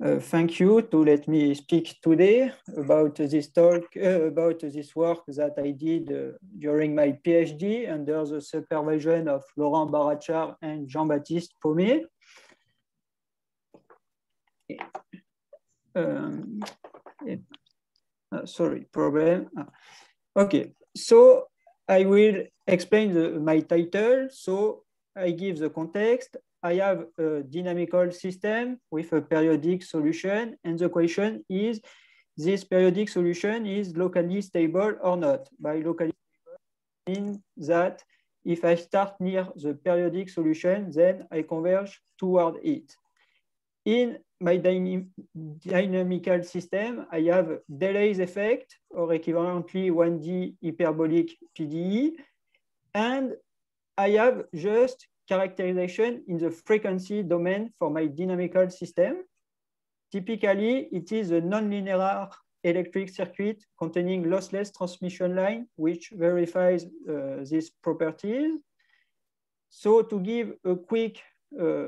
Thank you to let me speak today about this talk, about this work that I did during my PhD under the supervision of Laurent Barachar and Jean-Baptiste Pommier. Sorry, problem. Okay, so I will explain my title. So I give the context. I have a dynamical system with a periodic solution, and the question is, this periodic solution is locally stable or not? By locally stable, I mean that if I start near the periodic solution, then I converge toward it. In my dynamical system, I have delays effect, or equivalently 1D hyperbolic PDE, and I have just characterization in the frequency domain for my dynamical system. Typically, it is a nonlinear electric circuit containing lossless transmission line, which verifies these properties. So to give a quick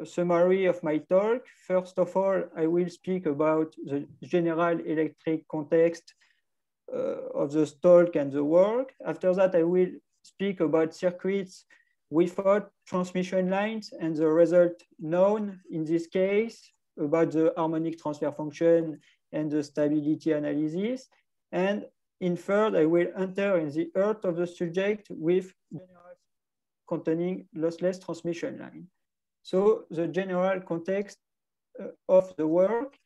summary of my talk, first of all, I will speak about the general electric context of the talk and the work. After that, I will speak about circuits without transmission lines and the result known in this case about the harmonic transfer function and the stability analysis. And in third, I will enter in the heart of the subject with general containing lossless transmission line. So the general context of the work,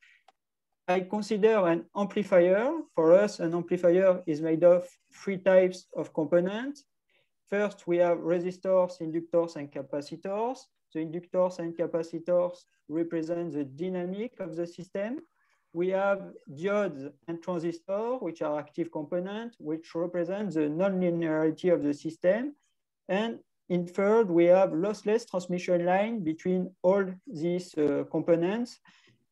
I consider an amplifier. For us, an amplifier is made of three types of components. First, we have resistors, inductors, and capacitors. The inductors and capacitors represent the dynamic of the system. We have diodes and transistors, which are active components, which represent the nonlinearity of the system. And in third, we have lossless transmission line between all these components.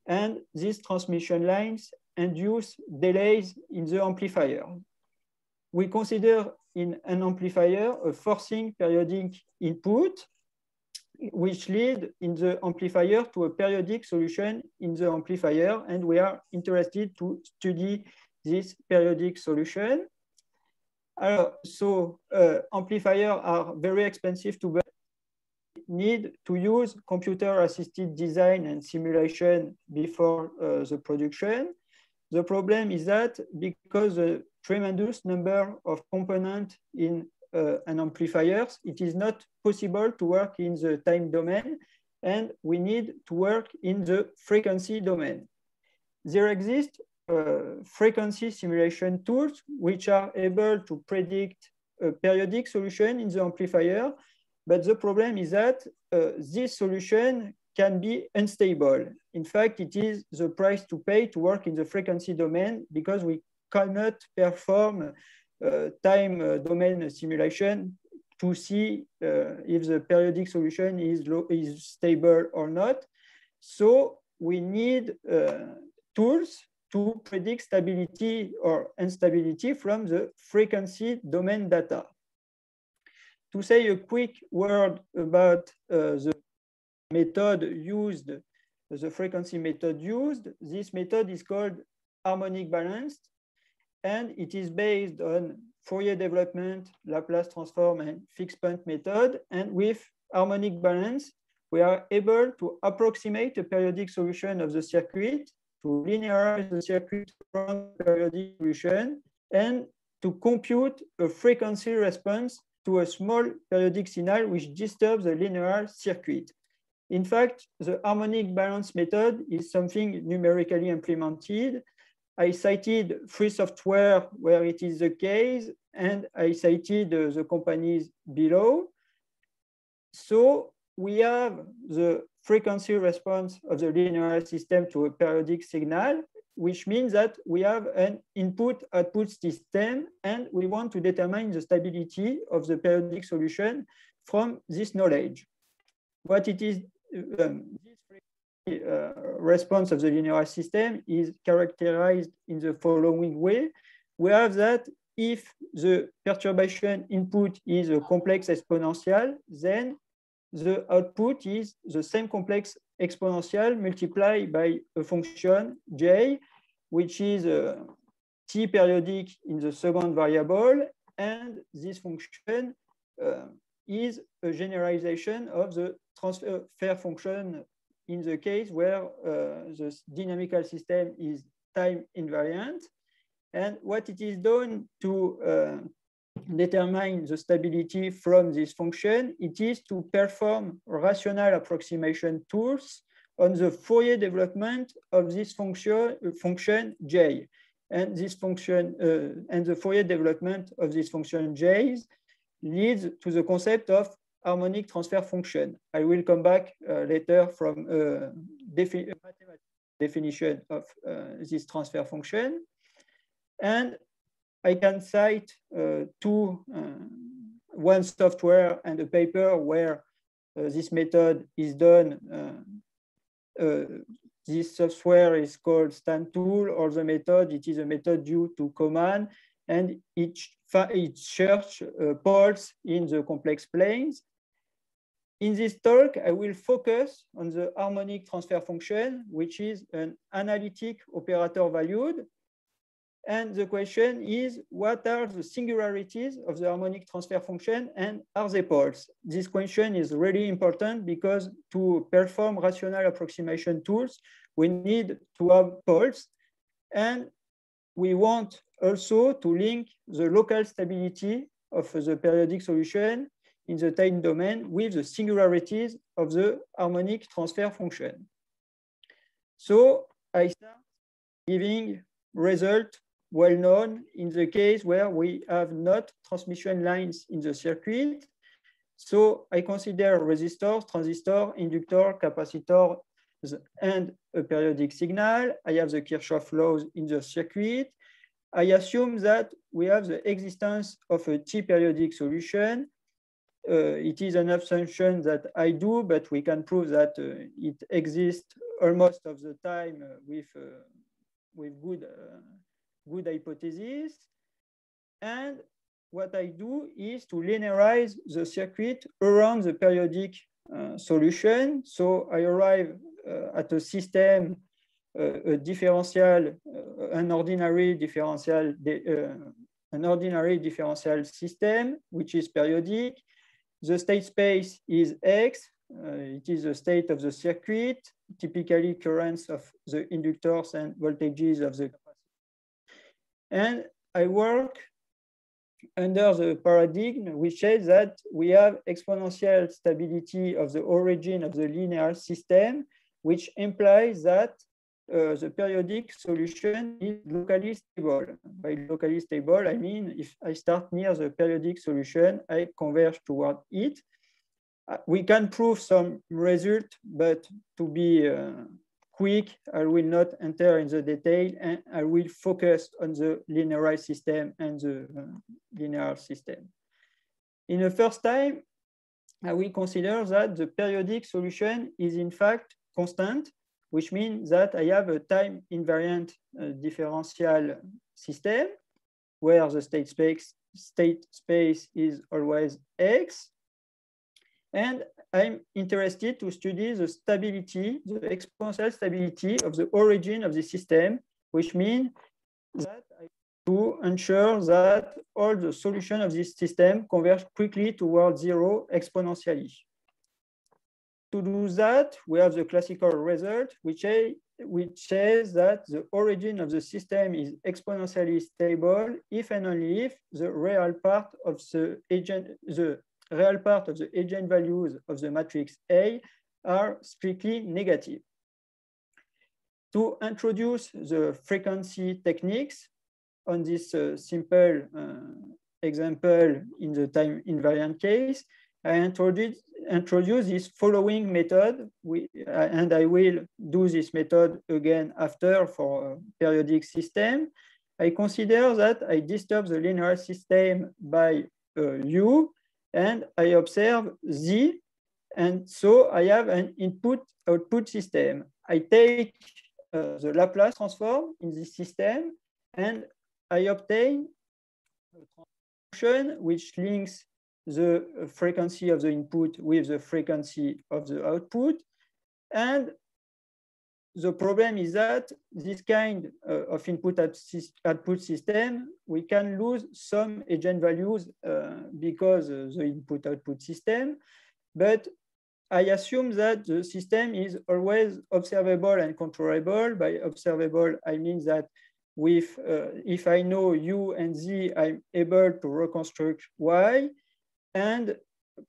And these transmission lines induce delays in the amplifier. We consider in an amplifier a forcing periodic input, which lead in the amplifier to a periodic solution in the amplifier. And we are interested to study this periodic solution. So amplifiers are very expensive to build. Need to use computer-assisted design and simulation before the production. The problem is that because the tremendous number of components in an amplifier, it is not possible to work in the time domain, and we need to work in the frequency domain. There exist frequency simulation tools which are able to predict a periodic solution in the amplifier, but the problem is that this solution can be unstable. In fact, it is the price to pay to work in the frequency domain because we cannot perform time domain simulation to see if the periodic solution is stable or not. So we need tools to predict stability or instability from the frequency domain data. To say a quick word about the method used, the frequency method used, this method is called harmonic balanced, and it is based on Fourier development, Laplace transform, and fixed point method. And with harmonic balance, we are able to approximate a periodic solution of the circuit, to linearize the circuit from periodic solution, and to compute a frequency response to a small periodic signal which disturbs the linear circuit. In fact, the harmonic balance method is something numerically implemented. I cited free software where it is the case, and I cited the companies below. So we have the frequency response of the linear system to a periodic signal, which means that we have an input-output system, and we want to determine the stability of the periodic solution from this knowledge. What it is, this response of the linear system is characterized in the following way. We have that if the perturbation input is a complex exponential, then the output is the same complex exponential multiplied by a function j, which is t periodic in the second variable, and this function is a generalization of the transfer function in the case where the dynamical system is time invariant. And what it is done to determine the stability from this function, it is to perform rational approximation tools on the Fourier development of this function j. And this function and the Fourier development of this function j leads to the concept of harmonic transfer function. I will come back later from mathematical definition of this transfer function. And I can cite one software and a paper where this method is done. This software is called StanTool, or the method, it is a method due to Coman, and it searches poles in the complex planes. In this talk, I will focus on the harmonic transfer function, which is an analytic operator valued. And the question is, what are the singularities of the harmonic transfer function, and are they poles? This question is really important because to perform rational approximation tools, we need to have poles. And we want also to link the local stability of the periodic solution in the time domain with the singularities of the harmonic transfer function. So I start giving result well known in the case where we have not transmission lines in the circuit. So I consider resistors, transistor, inductor, capacitor, and a periodic signal. I have the Kirchhoff laws in the circuit. I assume that we have the existence of a T-periodic solution. It is an assumption that I do, but we can prove that it exists almost of the time with good hypothesis. And what I do is to linearize the circuit around the periodic solution. So I arrive at a system, a differential, an ordinary differential system, which is periodic. The state space is X. It is the state of the circuit, typically currents of the inductors and voltages of the capacitors. And I work under the paradigm which says that we have exponential stability of the origin of the linear system, which implies that the periodic solution is locally stable. By locally stable, I mean if I start near the periodic solution, I converge toward it. We can prove some result, but to be quick, I will not enter in the detail, and I will focus on the linearized system and the linear system. In the first time, I will consider that the periodic solution is in fact constant, which means that I have a time invariant differential system where the state space is always X. And I'm interested to study the stability, the exponential stability of the origin of the system, which means that I have to ensure that all the solutions of this system converge quickly towards zero exponentially. To do that, we have the classical result, which says that the origin of the system is exponentially stable if and only if the real part of the eigenvalues of the matrix A are strictly negative. To introduce the frequency techniques on this simple example in the time invariant case, I introduce this following method, and I will do this method again after for a periodic system. I consider that I disturb the linear system by U, and I observe Z, and so I have an input-output system. I take the Laplace transform in this system, and I obtain a function which links the frequency of the input with the frequency of the output. And the problem is that this kind of input-output system, we can lose some eigenvalues because the input-output system. But I assume that the system is always observable and controllable. By observable, I mean that with if I know U and Z, I'm able to reconstruct Y. And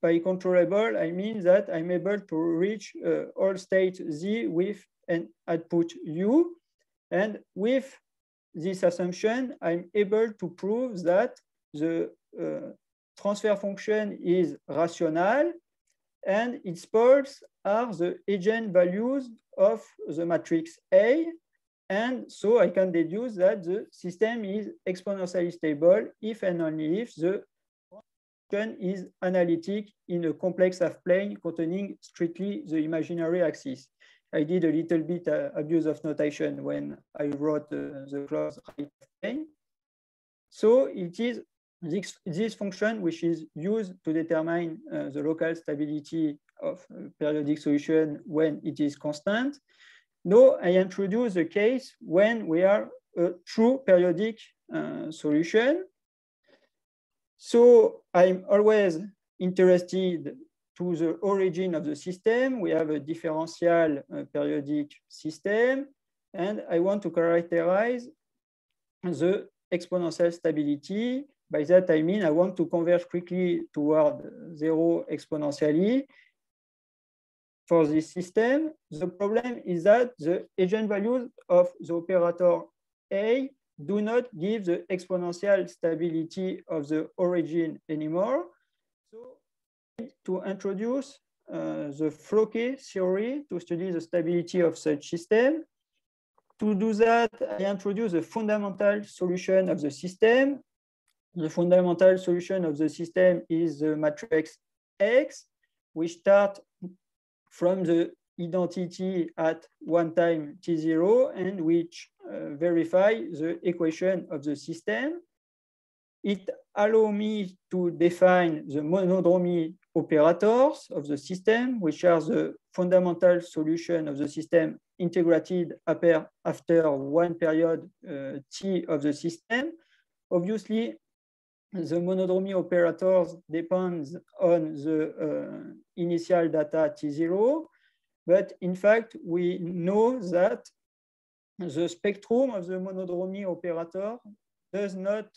by controllable, I mean that I'm able to reach all states Z with an output U. And with this assumption, I'm able to prove that the transfer function is rational and its poles are the eigenvalues of the matrix A. And so I can deduce that the system is exponentially stable if and only if the function is analytic in a complex half-plane containing strictly the imaginary axis. I did a little bit abuse of notation when I wrote the closed right plane. So it is this function which is used to determine the local stability of a periodic solution when it is constant. Now I introduce a case when we are a true periodic solution. So I'm always interested to the origin of the system. We have a differential periodic system, and I want to characterize the exponential stability. By that, I mean I want to converge quickly toward zero exponentially for this system. The problem is that the eigenvalues of the operator A do not give the exponential stability of the origin anymore. So to introduce the Floquet theory to study the stability of such system. To do that, I introduce a fundamental solution of the system. The fundamental solution of the system is the matrix X, which starts from the identity at one time T0 and which verify the equation of the system. It allows me to define the monodromy operators of the system, which are the fundamental solution of the system integrated after one period T of the system. Obviously, the monodromy operators depends on the initial data T0, but in fact, we know that the spectrum of the monodromy operator does not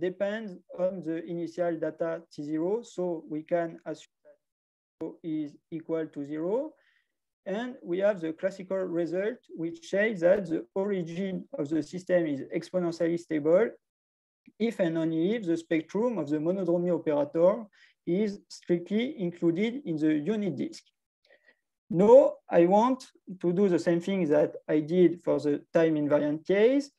depend on the initial data T0, so we can assume that O is equal to 0. And we have the classical result, which says that the origin of the system is exponentially stable if and only if the spectrum of the monodromy operator is strictly included in the unit disk. Now, I want to do the same thing that I did for the time invariant case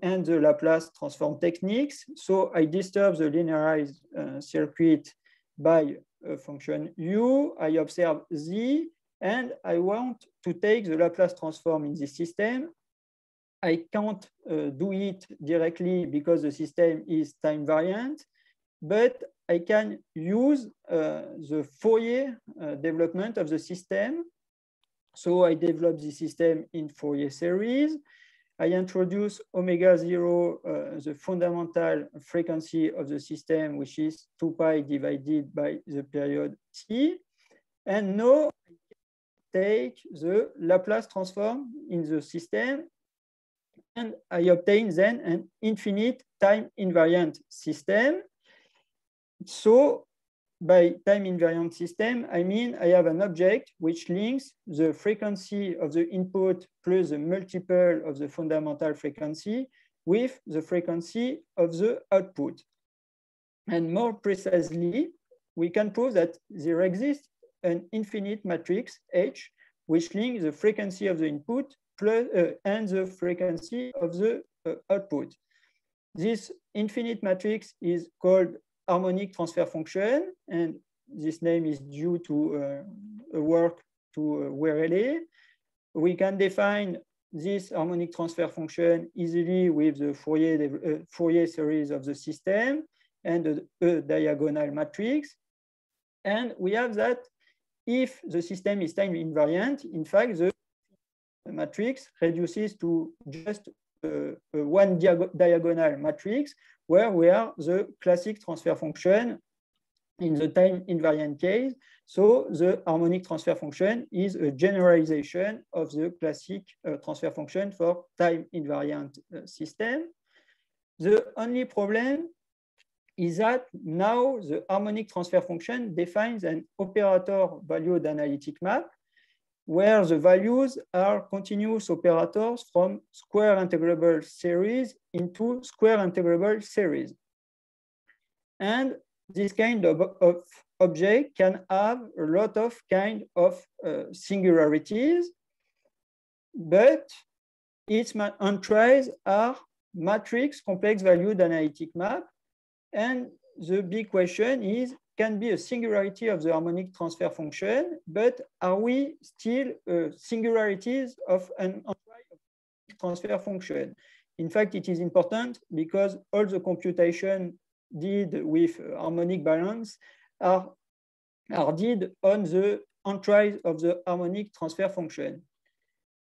and the Laplace transform techniques. So I disturb the linearized circuit by a function U. I observe Z, and I want to take the Laplace transform in this system. I can't do it directly because the system is time variant, but I can use the Fourier development of the system. So I develop the system in Fourier series. I introduce omega 0, the fundamental frequency of the system, which is 2 pi divided by the period T. And now I take the Laplace transform in the system, and I obtain then an infinite time invariant system. So by time invariant system, I mean I have an object which links the frequency of the input plus the multiple of the fundamental frequency with the frequency of the output. And more precisely, we can prove that there exists an infinite matrix H which links the frequency of the input plus, and the frequency of the output. This infinite matrix is called harmonic transfer function, and this name is due to a work to Werele. We can define this harmonic transfer function easily with the Fourier series of the system and a diagonal matrix. And we have that if the system is time invariant, in fact, the matrix reduces to just one diagonal matrix where we are the classic transfer function in the time invariant case. So the harmonic transfer function is a generalization of the classic transfer function for time invariant system. The only problem is that now the harmonic transfer function defines an operator valued analytic map where the values are continuous operators from square integrable series into square integrable series. And this kind of object can have a lot of kind of singularities, but its entries are matrix complex valued analytic map. And the big question is, can be a singularity of the harmonic transfer function, but are we still singularities of an transfer function? In fact, it is important because all the computation did with harmonic balance are did on the entries of the harmonic transfer function.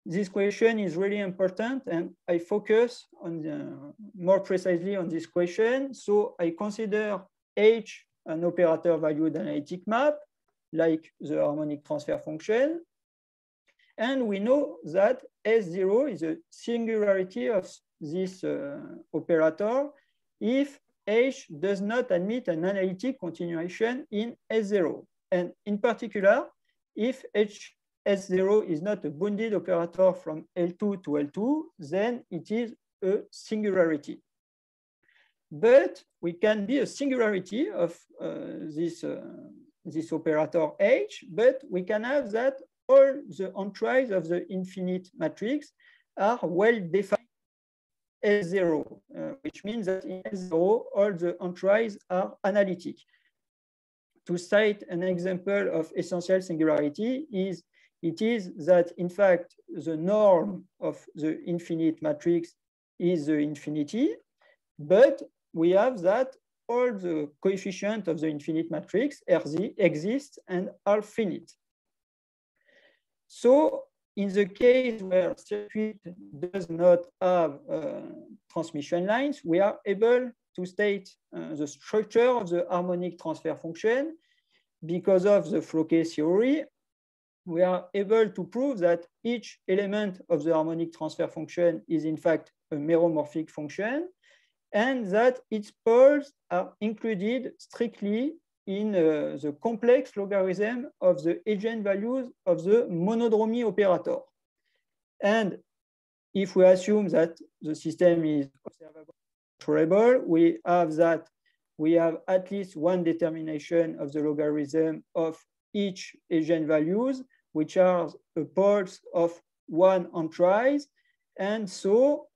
This question is really important, and I focus on more precisely on this question. So I consider H an operator valued analytic map, like the harmonic transfer function. And we know that S0 is a singularity of this operator if H does not admit an analytic continuation in S0. And in particular, if S0 is not a bounded operator from L2 to L2, then it is a singularity. But we can be a singularity of this operator H, but we can have that all the entries of the infinite matrix are well defined S0, which means that in S0, all the entries are analytic. To cite an example of essential singularity it is that, in fact, the norm of the infinite matrix is the infinity, but we have that all the coefficients of the infinite matrix, Rz, exist and are finite. So in the case where circuit does not have transmission lines, we are able to state the structure of the harmonic transfer function. Because of the Floquet theory, we are able to prove that each element of the harmonic transfer function is in fact a meromorphic function, and that its poles are included strictly in the complex logarithm of the eigenvalues of the monodromy operator. And if we assume that the system is observable, we have that we have at least one determination of the logarithm of each eigenvalues, which are the poles of one entries. And so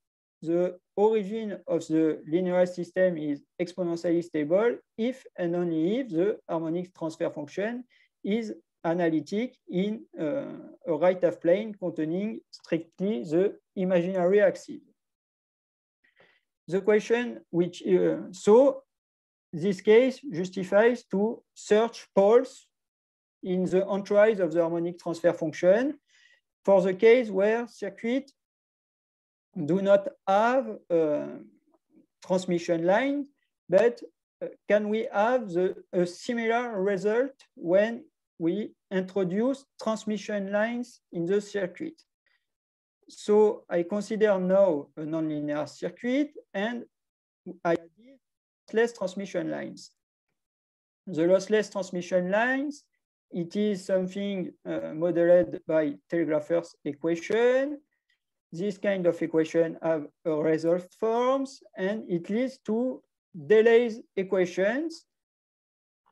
the origin of the linearized system is exponentially stable if and only if the harmonic transfer function is analytic in a right half plane containing strictly the imaginary axis. The question which, so this case justifies to search poles in the entries of the harmonic transfer function for the case where circuits do not have transmission line, but can we have a similar result when we introduce transmission lines in the circuit? So I consider now a nonlinear circuit, and I add lossless transmission lines. The lossless transmission lines, it is something modeled by Telegrapher's equation. This kind of equation have a resolved forms, and it leads to Delays equations.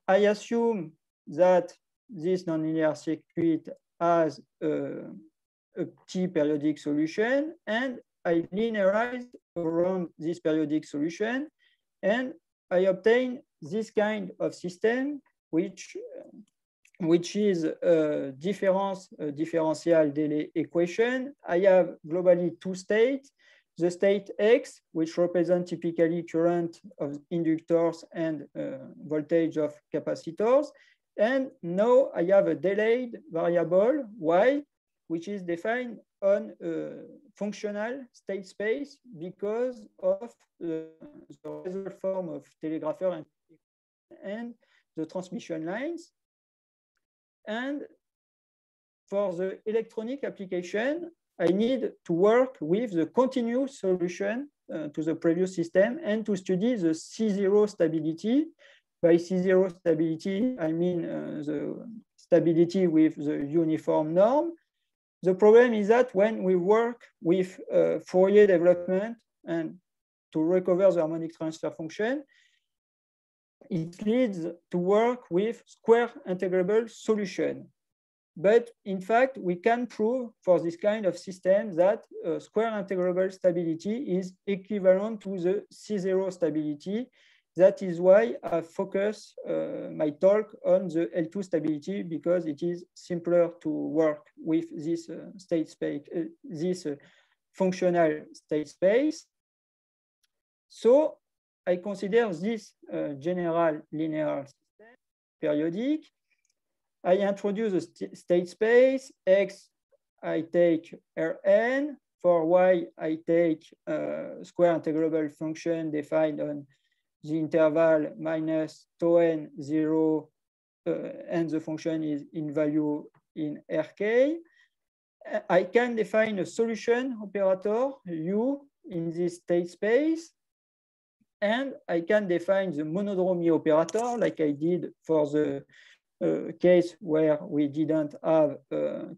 I assume that this nonlinear circuit has a T periodic solution, and I linearize around this periodic solution, and I obtain this kind of system, which is a differential delay equation. I have globally two states. The state X, which represents typically current of inductors and voltage of capacitors, And now I have a delayed variable y, which is defined on a functional state space because of the result form of telegrapher and the transmission lines. And for the electronic application, I need to work with the continuous solution to the previous system and to study the C0 stability. By C0 stability, I mean the stability with the uniform norm. The problem is that when we work with Fourier development and to recover the harmonic transfer function, it leads to work with square integrable solution. But in fact, we can prove for this kind of system that square integrable stability is equivalent to the C0 stability. That is why I focus my talk on the L2 stability, because it is simpler to work with this state space, this functional state space. So I consider this general linear system periodic. I introduce a state space. X, I take Rn. For Y, I take a square integrable function defined on the interval minus tau n 0, and the function is in value in Rk. I can define a solution operator U in this state space. And I can define the monodromy operator like I did for the case where we didn't have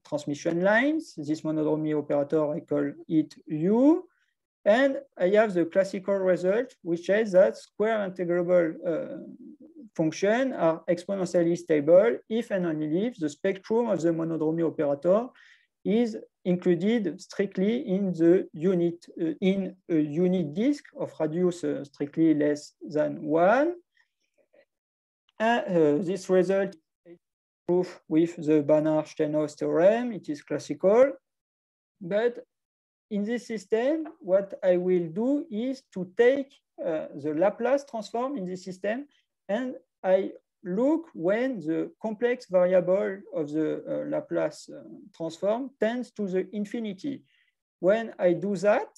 transmission lines. This monodromy operator, I call it U. And I have the classical result, which says that square integrable functions are exponentially stable if and only if the spectrum of the monodromy operator is included strictly in the unit in a unit disk of radius strictly less than 1. This result is proof with the Banach-Steinhaus theorem. It is classical, but in this system, what I will do is to take the Laplace transform in this system, and I look when the complex variable of the Laplace transform tends to the infinity. When I do that,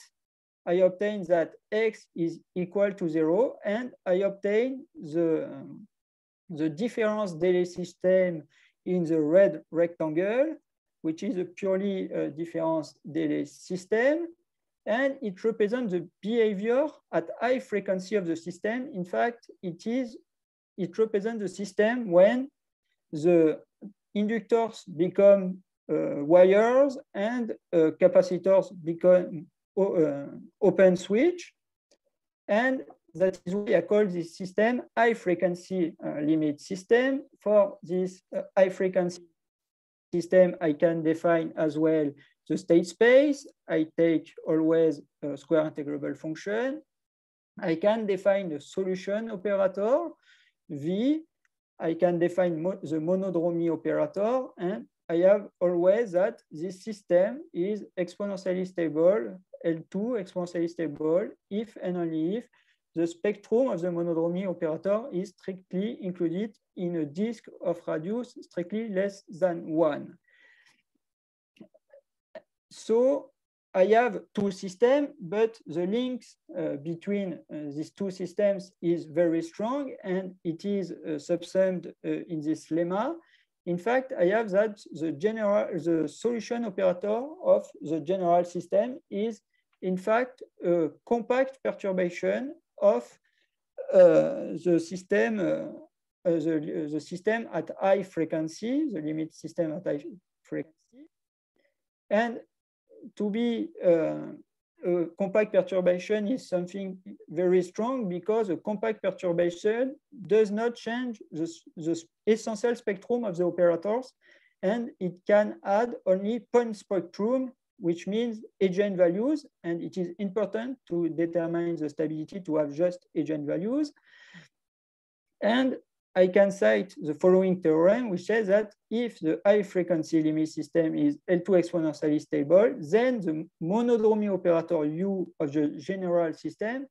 I obtain that x is equal to 0, and I obtain the difference delay system in the red rectangle, which is a purely difference delay system. And it represents the behavior at high frequency of the system. In fact, it represents the system when the inductors become wires and capacitors become open switch. And that is why I call this system high frequency limit system. For this high frequency system, I can define as well the state space. I take always a square integrable function. I can define the solution operator, V. I can define the monodromy operator, and I have always that this system is exponentially stable, L2 exponentially stable, if and only if the spectrum of the monodromy operator is strictly included in a disk of radius strictly less than 1. So I have two systems, but the links between these two systems is very strong, and it is subsumed in this lemma. In fact, I have that the solution operator of the general system is, in fact, a compact perturbation of the system at high frequency, the limit system at high frequency. And to be a compact perturbation is something very strong, because a compact perturbation does not change the essential spectrum of the operators, and it can add only point spectrum, which means eigenvalues, and it is important to determine the stability to have just eigenvalues. And I can cite the following theorem, which says that if the high frequency limit system is L2 exponentially stable, then the monodromy operator U of the general system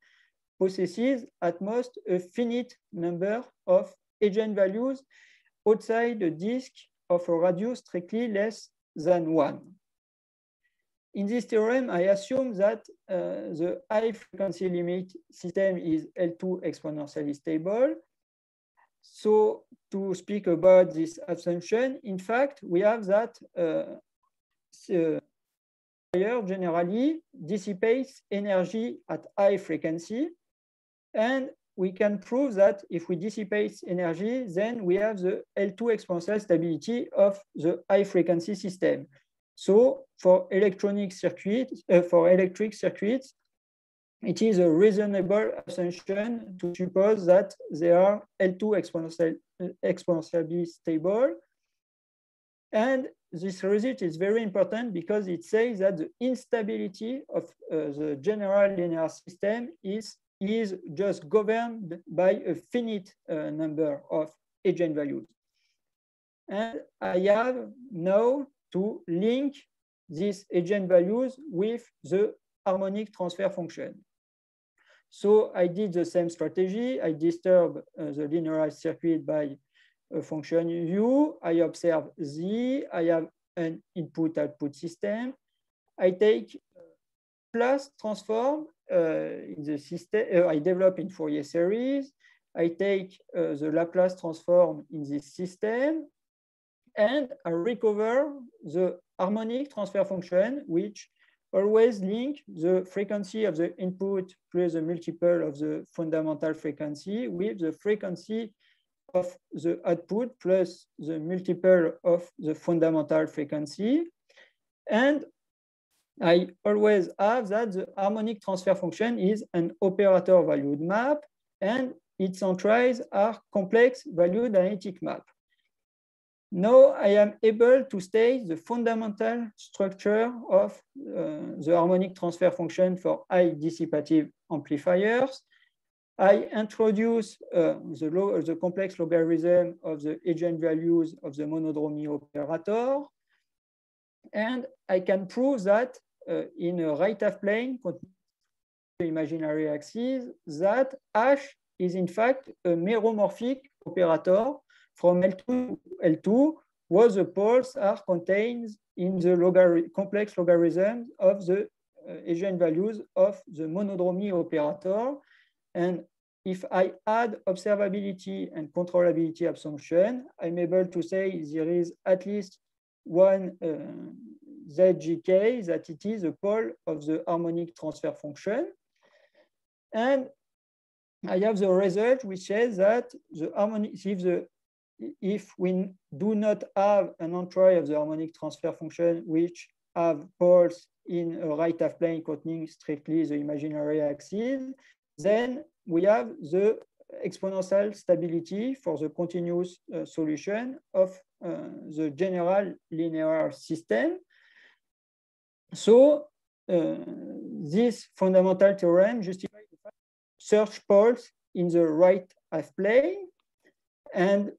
possesses at most a finite number of eigenvalues outside the disk of a radius strictly less than 1. In this theorem, I assume that the high frequency limit system is L2 exponentially stable. So to speak about this assumption, in fact, we have that generally dissipates energy at high frequency. And we can prove that if we dissipate energy, then we have the L2 exponential stability of the high frequency system. So for electric circuits, it is a reasonable assumption to suppose that they are L2 exponentially stable. And this result is very important because it says that the instability of the general linear system is just governed by a finite number of eigenvalues. And I have now to link these eigenvalues with the harmonic transfer function. So I did the same strategy. I disturb the linearized circuit by a function u. I observe z. I have an input-output system. I take Laplace transform in the system. I develop in Fourier series. I take the Laplace transform in this system, and I recover the harmonic transfer function, which always link the frequency of the input plus the multiple of the fundamental frequency with the frequency of the output plus the multiple of the fundamental frequency. And I always have that the harmonic transfer function is an operator valued map, and its entries are complex valued analytic map. Now I am able to state the fundamental structure of the harmonic transfer function for high dissipative amplifiers. I introduce the complex logarithm of the eigenvalues of the monodromy operator. And I can prove that in a right half plane imaginary axis, that H is in fact a meromorphic operator from L2 to L2, where the poles are contained in the complex logarithm of the eigenvalues of the monodromy operator. And if I add observability and controllability assumption, I'm able to say there is at least one ZGK, that it is a pole of the harmonic transfer function. And I have the result which says that the harmonic, if we do not have an entry of the harmonic transfer function which have poles in a right half plane containing strictly the imaginary axis, then we have the exponential stability for the continuous solution of the general linear system. So this fundamental theorem justifies the fact search poles in the right half plane. And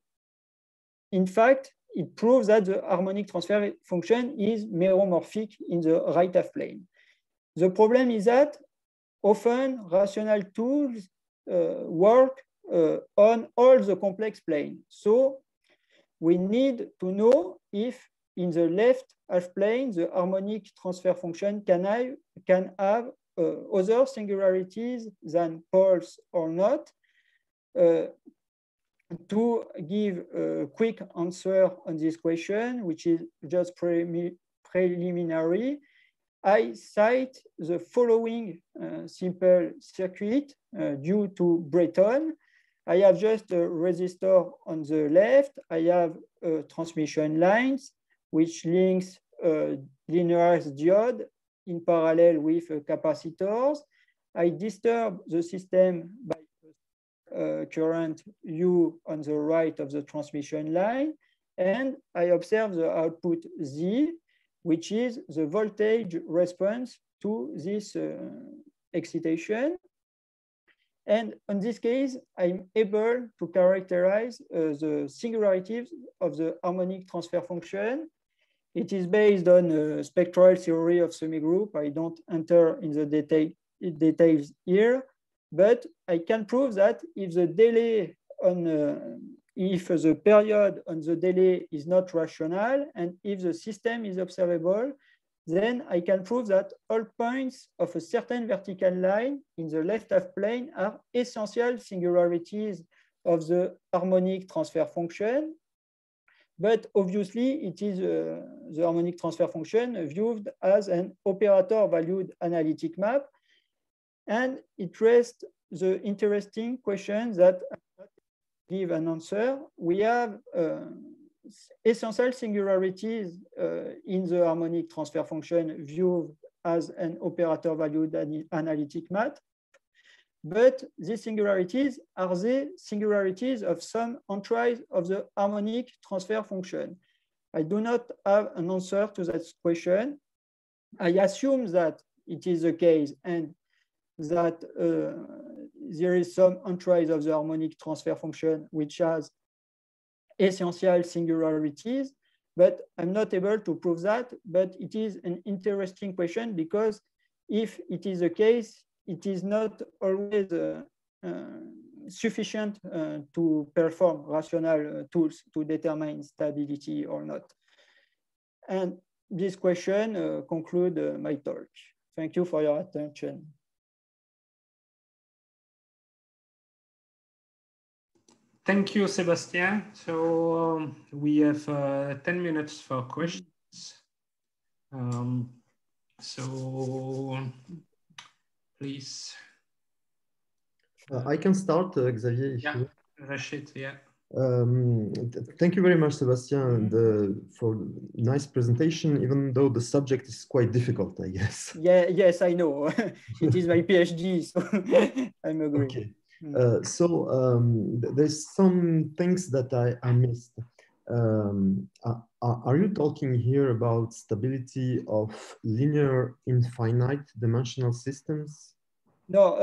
in fact, it proves that the harmonic transfer function is meromorphic in the right half plane. The problem is that often rational tools work on all the complex plane. So we need to know if in the left half plane, the harmonic transfer function can have other singularities than poles or not. To give a quick answer on this question, which is just preliminary, I cite the following simple circuit due to Breton. I have just a resistor on the left. I have transmission lines, which links linearized diode in parallel with capacitors. I disturb the system by current U on the right of the transmission line, and I observe the output Z, which is the voltage response to this excitation. And in this case, I'm able to characterize the singularities of the harmonic transfer function. It is based on a spectral theory of semigroup. I don't enter in the details here, but I can prove that if the delay on if the period on the delay is not rational, and if the system is observable, then I can prove that all points of a certain vertical line in the left half plane are essential singularities of the harmonic transfer function. But obviously, it is the harmonic transfer function viewed as an operator-valued analytic map. And it raises the interesting question that I cannot give an answer. We have essential singularities in the harmonic transfer function viewed as an operator-valued analytic map. But these singularities are the singularities of some entries of the harmonic transfer function. I do not have an answer to that question. I assume that it is the case and that there is some entries of the harmonic transfer function which has essential singularities, but I'm not able to prove that. But it is an interesting question because if it is the case, it is not always sufficient to perform rational tools to determine stability or not. And this question concludes my talk. Thank you for your attention. Thank you, Sébastien. So we have 10 minutes for questions. So please. I can start, Xavier. Yeah, Rachid, yeah. Thank you very much, Sébastien, for nice presentation, even though the subject is quite difficult, I guess. Yeah, yes, I know. It is my PhD, so I'm agree. Okay. There's some things that I missed. Are you talking here about stability of linear infinite dimensional systems? No,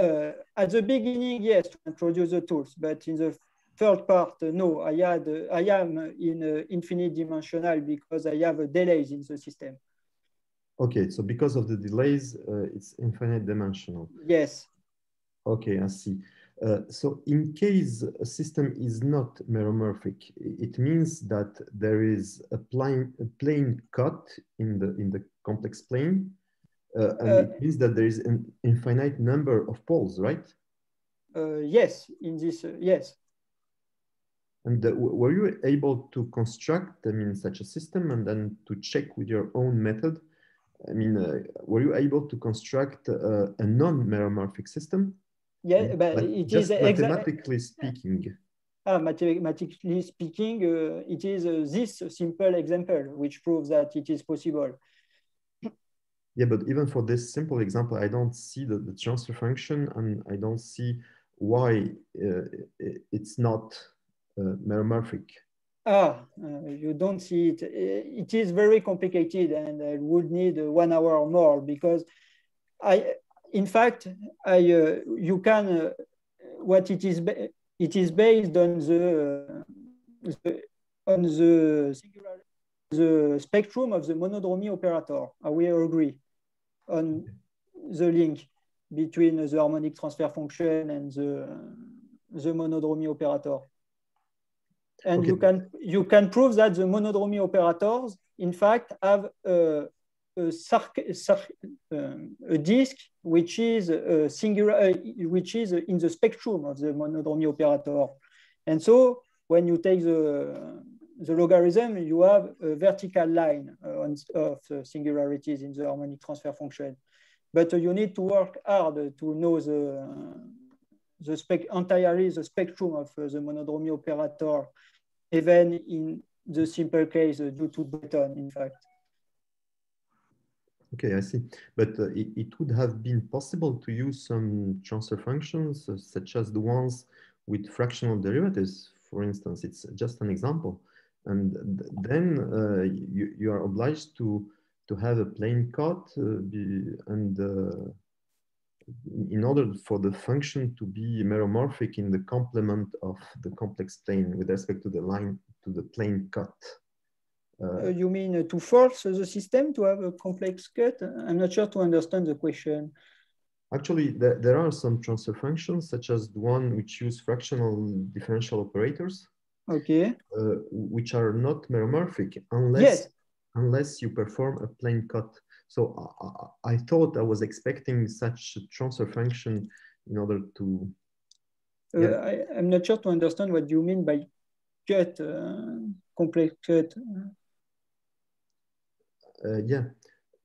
at the beginning, yes, to introduce the tools, but in the third part, no, I am in infinite dimensional because I have delays in the system. Okay, so because of the delays, it's infinite dimensional. Yes. Okay, I see. So in case a system is not meromorphic, it means that there is a plane cut in the complex plane, and it means that there is an infinite number of poles, right? Yes, in this, yes. And were you able to construct, I mean, such a system and then to check with your own method? I mean, were you able to construct a non-meromorphic system? Yeah, but like it just is mathematically speaking. Mathematically speaking, it is this simple example which proves that it is possible. Yeah, but even for this simple example, I don't see the transfer function, and I don't see why it's not meromorphic. You don't see it. It is very complicated, and I would need 1 hour or more because in fact, you can what it is based on the spectrum of the monodromy operator. We agree on the link between the harmonic transfer function and the monodromy operator. And okay, you can prove that the monodromy operators, in fact, have a disk which is singular, which is in the spectrum of the monodromy operator. And so when you take the logarithm, you have a vertical line of singularities in the harmonic transfer function. But you need to work hard to know entirely the spectrum of the monodromy operator, even in the simple case due to Breton, in fact. Okay, I see. But it would have been possible to use some transfer functions, such as the ones with fractional derivatives, for instance. It's just an example. And then you are obliged to have a plane cut in order for the function to be meromorphic in the complement of the complex plane with respect to the line, to the plane cut. You mean to force the system to have a complex cut? I'm not sure to understand the question. Actually, there are some transfer functions, such as the one which use fractional differential operators. Okay. Which are not meromorphic unless Yes. unless you perform a plain cut. So I thought I was expecting such a transfer function in order to. Yeah. I'm not sure to understand what you mean by cut, complex cut. Yeah.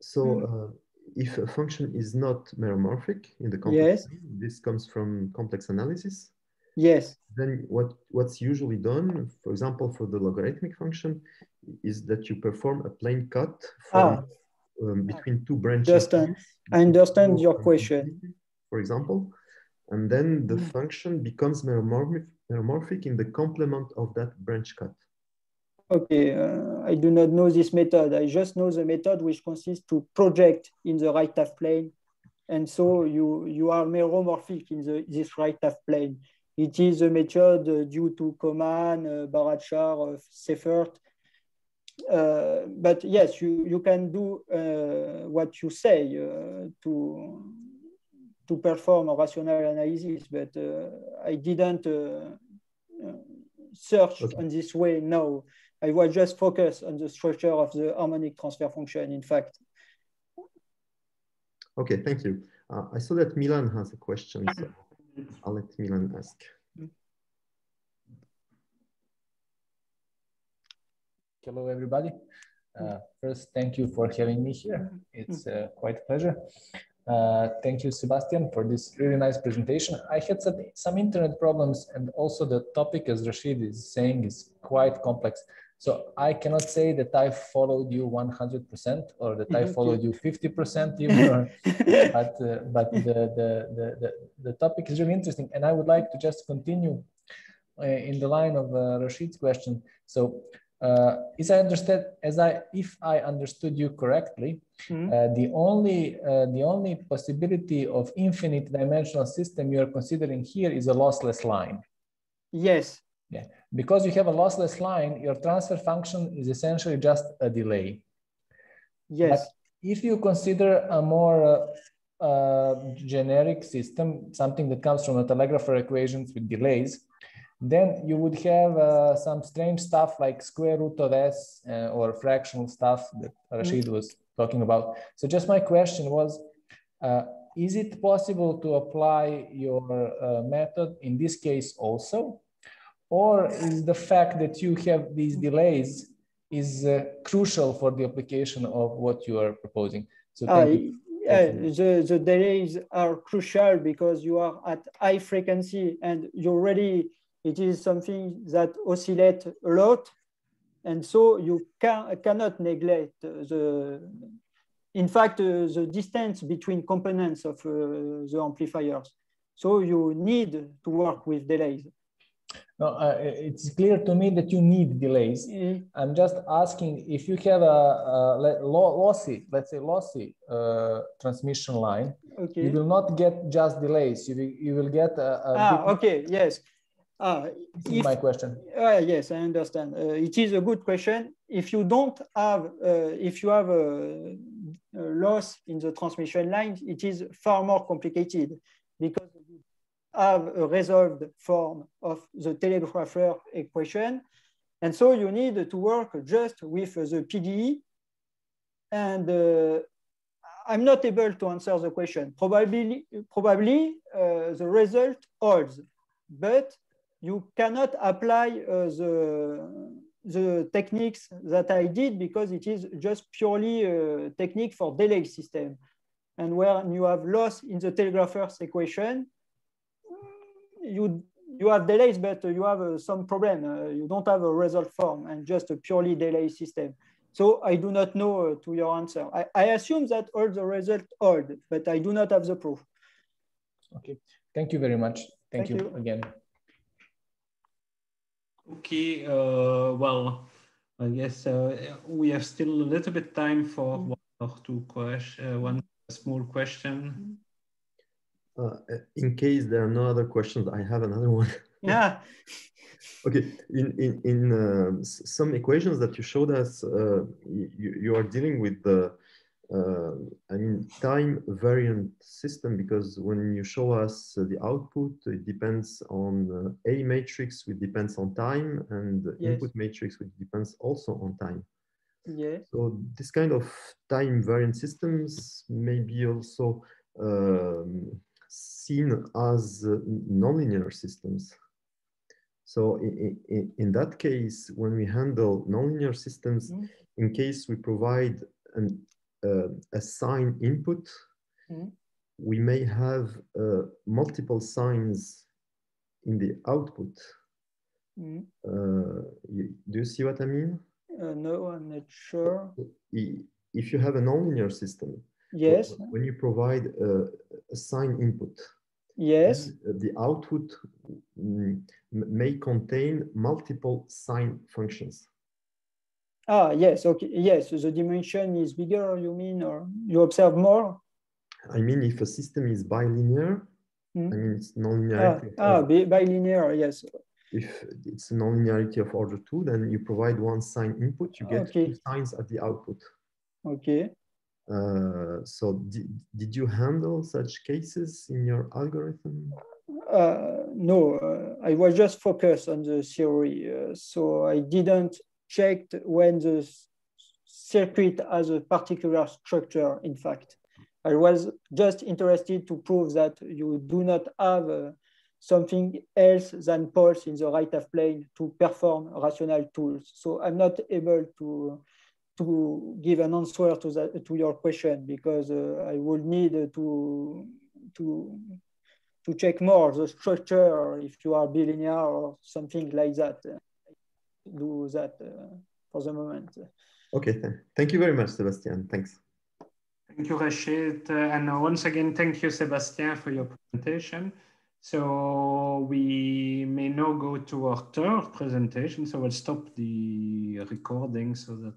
So if a function is not meromorphic in the complex, Yes. this comes from complex analysis. Yes. Then what's usually done, for example, for the logarithmic function, is that you perform a plain cut from between two branches. I understand your question. For example, and then the function becomes meromorphic in the complement of that branch cut. Okay, I do not know this method. I just know the method which consists to project in the right half plane. And so you are meromorphic in this right half plane. It is a method due to Koman, Barattchar, Seifert. But yes, you can do what you say to perform a rational analysis, but I didn't search on this way. No, I was just focused on the structure of the harmonic transfer function, in fact. Okay, thank you. I saw that Milan has a question, so I'll let Milan ask. Hello, everybody. First, thank you for having me here. It's quite a pleasure. Thank you, Sebastian, for this really nice presentation. I had some internet problems, and also the topic, as Rashid is saying, is quite complex. So I cannot say that I followed you 100% or that I followed you 50% even, but the topic is really interesting. And I would like to just continue in the line of Rashid's question. So if I understood you correctly, the only possibility of infinite dimensional system you are considering here is a lossless line. Yes. Yeah, because you have a lossless line, your transfer function is essentially just a delay. Yes. But if you consider a more generic system, something that comes from the telegrapher equations with delays, then you would have some strange stuff like square root of s or fractional stuff that Rashid was talking about. So just my question was, is it possible to apply your method in this case also? Or is the fact that you have these delays is crucial for the application of what you are proposing? So thank you. The delays are crucial because you are at high frequency and it is something that oscillates a lot. And so you cannot neglect in fact, the distance between components of the amplifiers. So you need to work with delays. No, it's clear to me that you need delays. I'm just asking if you have a lossy transmission line, you will not get just delays. You will get okay, yes. This is my question. Yes, I understand. It is a good question. If you don't have, if you have a loss in the transmission line, it is far more complicated because you have a resolved form of the telegrapher equation. And so you need to work just with the PDE. And I'm not able to answer the question. Probably the result holds, but you cannot apply the techniques that I did because it is just purely a technique for delay system. And when you have loss in the telegrapher's equation, you have delays, but you have some problem. You don't have a result form and just a purely delay system. So I do not know to your answer. I assume that all the results hold, but I do not have the proof. Okay, thank you very much. Thank you again. Okay, well, I guess we have still a little bit time for one or two questions, one small question. In case there are no other questions, I have another one. Yeah. Okay, in some equations that you showed us, you are dealing with the I mean, time variant system, because when you show us the output, it depends on a matrix, which depends on time, and the Yes. input matrix, which depends also on time. Yes. So this kind of time variant systems may be also seen as nonlinear systems. So in that case, when we handle nonlinear systems, in case we provide a sign input, we may have multiple signs in the output. Do you see what I mean? No, I'm not sure. If you have a nonlinear system, yes, when you provide a sign input, yes, the output may contain multiple sign functions. Ah, yes, okay, yes, the dimension is bigger, you mean, or you observe more? I mean, if a system is bilinear, I mean, it's nonlinearity. Bilinear, yes. If it's a nonlinearity of order 2, then you provide one sign input, you get two signs at the output. Okay. So did you handle such cases in your algorithm? No, I was just focused on the theory. So I didn't check when the circuit has a particular structure, in fact. I was just interested to prove that you do not have something else than poles in the right half plane to perform rational tools. So I'm not able to give an answer to your question, because I would need to check more the structure if you are bilinear or something like that. Do that for the moment. Okay, thank you very much, Sebastian. Thanks. Thank you, Rachid. And once again, thank you, Sebastian, for your presentation. So we may now go to our third presentation. So we'll stop the recording so that